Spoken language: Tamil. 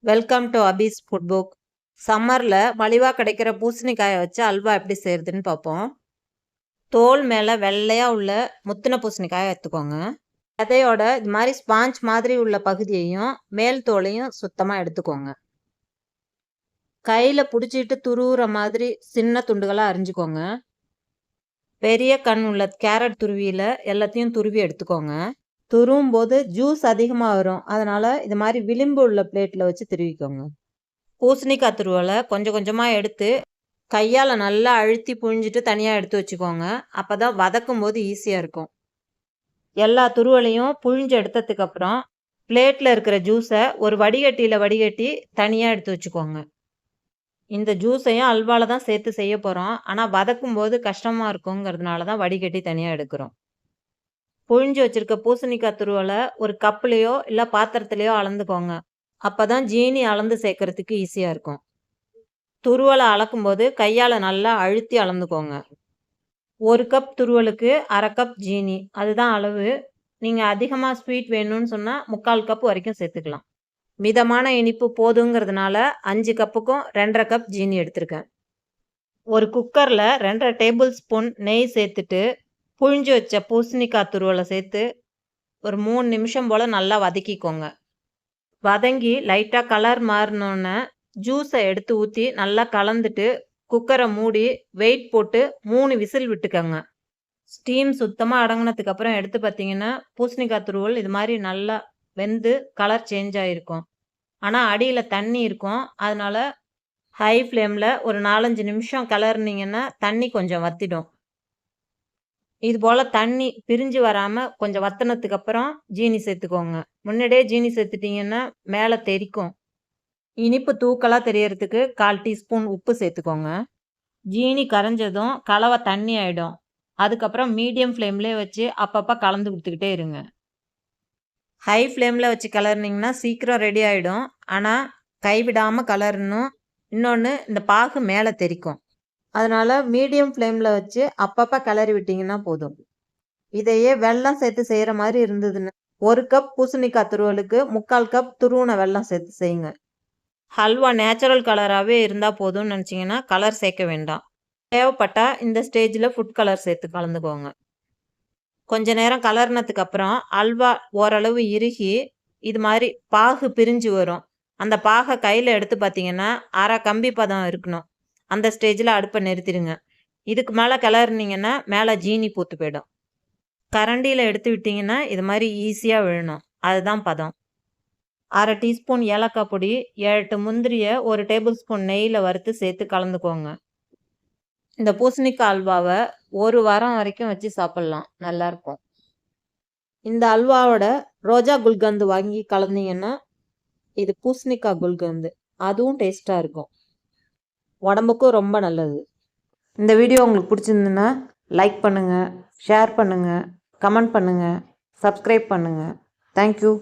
வெல்கம் டு அபீஸ் ஃபுட் புக். சம்மரில் மலிவாக கிடைக்கிற பூசணிக்காயை வச்சு அல்வா எப்படி செய்கிறதுன்னு பார்ப்போம். தோல் மேலே வெள்ளையாக உள்ள முத்தின பூசணிக்காயை எடுத்துக்கோங்க. விதையோட இது மாதிரி ஸ்பாஞ்ச் மாதிரி உள்ள பகுதியையும் மேல் தோலையும் சுத்தமாக எடுத்துக்கோங்க. கையில் பிடிச்சிட்டு துருவுற மாதிரி சின்ன துண்டுகளாக அரிஞ்சுக்கோங்க. பெரிய கண் உள்ள கேரட் துருவியில் எல்லாத்தையும் துருவி எடுத்துக்கோங்க. துருவும் போது ஜூஸ் அதிகமாக வரும், அதனால் இது மாதிரி விளிம்பு உள்ள பிளேட்டில் வச்சு துருவிக்கோங்க. பூசணிக்காய் துருவலை கொஞ்சம் கொஞ்சமாக எடுத்து கையால் நல்லா அழுத்தி புழிஞ்சிட்டு தனியாக எடுத்து வச்சுக்கோங்க. அப்போ தான் வதக்கும் போது ஈஸியாக இருக்கும். எல்லா துருவலையும் புழிஞ்சு எடுத்ததுக்கப்புறம் பிளேட்டில் இருக்கிற ஜூஸை ஒரு வடிகட்டியில் வடிகட்டி தனியாக எடுத்து வச்சுக்கோங்க. இந்த ஜூஸையும் அல்வாவில் தான் சேர்த்து செய்ய போகிறோம், ஆனால் வதக்கும் போது கஷ்டமாக இருக்குங்கிறதுனால தான் வடிகட்டி தனியாக எடுக்கிறோம். புழிஞ்சு வச்சுருக்க பூசணிக்காய் துருவலை ஒரு கப்புலேயோ இல்லை பாத்திரத்துலேயோ அளந்துக்கோங்க. அப்போ தான் ஜீனி அளந்து சேர்க்கறதுக்கு ஈஸியாக இருக்கும். துருவலை அளக்கும்போது கையால் நல்லா அழுத்தி அளந்துக்கோங்க. 1 கப் துருவலுக்கு 1/2 கப் ஜீனி, அதுதான் அளவு. நீங்கள் அதிகமாக ஸ்வீட் வேணும்னு சொன்னால் 3/4 கப் வரைக்கும் சேர்த்துக்கலாம். மிதமான இனிப்பு போதுங்கிறதுனால 5 கப்புக்கும் 2.5 கப் ஜீனி எடுத்திருக்கேன். ஒரு குக்கரில் 2.5 டேபிள் ஸ்பூன் நெய் சேர்த்துட்டு புழிஞ்சு வச்ச பூசணிக்காய் துருவலை சேர்த்து ஒரு 3 நிமிஷம் போல் நல்லா வதக்கிக்கோங்க. வதங்கி லைட்டாக கலர் மாறினோன்னே ஜூஸை எடுத்து ஊற்றி நல்லா கலந்துட்டு குக்கரை மூடி வெயிட் போட்டு 3 விசில் விட்டுக்கோங்க. ஸ்டீம் சுத்தமாக அடங்கினதுக்கப்புறம் எடுத்து பார்த்தீங்கன்னா பூசணிக்காய் துருவல் இது மாதிரி நல்லா வெந்து கலர் சேஞ்ச் ஆகிருக்கும். ஆனால் அடியில் தண்ணி இருக்கும், அதனால் ஹை ஃப்ளேமில் ஒரு 4-5 நிமிஷம் கிளறினீங்கன்னா தண்ணி கொஞ்சம் வற்றிடும். இது போல் தண்ணி பிரிஞ்சு வராமல் கொஞ்சம் வற்றினதுக்கப்புறம் ஜீனி சேர்த்துக்கோங்க. முன்னாடியே ஜீனி சேர்த்துட்டிங்கன்னா மேலே தெறிக்கும். இனிப்பு தூக்கலாக தெரியறதுக்கு 1/4 டீஸ்பூன் உப்பு சேர்த்துக்கோங்க. ஜீனி கரைஞ்சதும் கலவை தண்ணி ஆகிடும். அதுக்கப்புறம் மீடியம் ஃப்ளேம்லேயே வச்சு அப்பப்போ கலந்து கொடுத்துக்கிட்டே இருங்க. ஹை ஃப்ளேமில் வச்சு கிளறினீங்கன்னா சீக்கிரம் ரெடி ஆகிடும், ஆனால் கைவிடாமல் கிளறணும். இன்னொன்று, இந்த பாகு மேலே தெறிக்கும், அதனால் மீடியம் ஃப்ளேமில் வச்சு அப்பப்போ கிளறி விட்டிங்கன்னா போதும். இதையே வெல்லம் சேர்த்து செய்கிற மாதிரி இருந்ததுன்னு 1 கப் பூசணிக்காய் துருவலுக்கு 3/4 கப் துருவின வெல்லம் சேர்த்து செய்யுங்க. ஹல்வா நேச்சுரல் கலராகவே இருந்தால் போதும்னு நினச்சிங்கன்னா கலர் சேர்க்க வேண்டாம். தேவைப்பட்டால் இந்த ஸ்டேஜில் ஃபுட் கலர் சேர்த்து கலந்துக்கோங்க. கொஞ்ச நேரம் கலர்னதுக்கு அப்புறம் அல்வா ஓரளவு இறுகி இது மாதிரி பாகு பிரிஞ்சு வரும். அந்த பாகை கையில் எடுத்து பார்த்தீங்கன்னா 1/2 கம்பி பதம் இருக்கணும். அந்த ஸ்டேஜில் அடுப்பை நிறுத்திடுங்க. இதுக்கு மேலே கிளறினீங்கன்னா மேலே ஜீனி பூத்து போயிடும். கரண்டியில் எடுத்து விட்டிங்கன்னா இது மாதிரி ஈஸியாக விழணும், அதுதான் பதம். 1/2 டீஸ்பூன் ஏலக்காய் பொடி, 7-8 முந்திரியை 1 டேபிள் ஸ்பூன் நெய்யில் வறுத்து சேர்த்து கலந்துக்கோங்க. இந்த பூசணிக்காய் அல்வாவை 1 வாரம் வரைக்கும் வச்சு சாப்பிட்லாம், நல்லாயிருக்கும். இந்த அல்வாவோட ரோஜா குல்கந்து வாங்கி கலந்தீங்கன்னா இது பூசணிக்காய் குல்கந்து, அதுவும் டேஸ்ட்டாக இருக்கும். உடம்புக்கும் ரொம்ப நல்லது. இந்த வீடியோ உங்களுக்கு பிடிச்சிருந்துன்னா லைக் பண்ணுங்கள், ஷேர் பண்ணுங்கள், கமெண்ட் பண்ணுங்கள், சப்ஸ்கிரைப் பண்ணுங்கள். தேங்க்யூ.